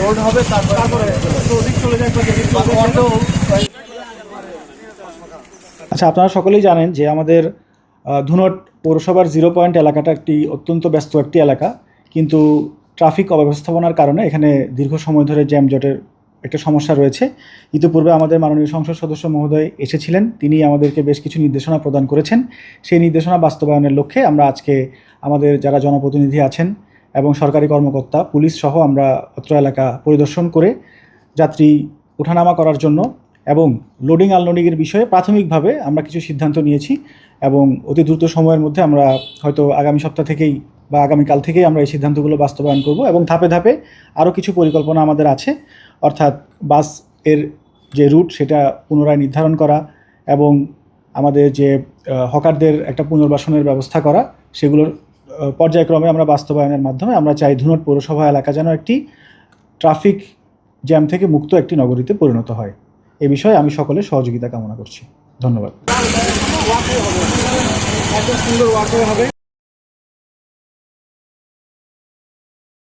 Load হবে তারপরে চলে যায়। আচ্ছা, আপনারা সকলেই জানেন যে আমাদের ধুনট পৌরসভার 0 পয়েন্ট এলাকাটা একটি অত্যন্ত ব্যস্ত একটি এলাকা, কিন্তু ট্রাফিক অব্যবস্থাপনার কারণে এখানে দীর্ঘ সময় ধরে জ্যামজটের একটা সমস্যা রয়েছে। ইতিপূর্বে আমাদের মাননীয় সংসদ সদস্য মহোদয় এসেছিলেন, তিনি আমাদেরকে বেশ কিছু নির্দেশনা প্রদান করেছেন। সেই নির্দেশনা বাস্তবায়নের লক্ষ্যে আমরা আজকে আমাদের যারা জনপ্রতিনিধি আছেন এবং সরকারি কর্মকর্তা, পুলিশ সহ আমরা অত্র এলাকা পরিদর্শন করে যাত্রী ওঠানামা করার জন্য এবং লোডিং আনলোডিংয়ের বিষয়ে প্রাথমিকভাবে আমরা কিছু সিদ্ধান্ত নিয়েছি এবং অতি দ্রুত সময়ের মধ্যে আমরা হয়তো আগামী সপ্তাহ থেকেই বা আগামীকাল থেকেই আমরা এই সিদ্ধান্তগুলো বাস্তবায়ন করব এবং ধাপে ধাপে আরও কিছু পরিকল্পনা আমাদের আছে, অর্থাৎ বাস এর যে রুট সেটা পুনরায় নির্ধারণ করা এবং আমাদের যে হকারদের একটা পুনর্বাসনের ব্যবস্থা করা, সেগুলোর পর্যায়ক্রমে আমরা বাস্তবায়নের মাধ্যমে আমরা চাই ধুনট পৌরসভা এলাকা যেন একটি ট্রাফিক জ্যাম থেকে মুক্ত একটি নগরীতে পরিণত হয়। এ বিষয়ে আমি সকলের সহযোগিতা কামনা করছি। ধন্যবাদ। সুন্দর ওয়াকওয়ে হবে।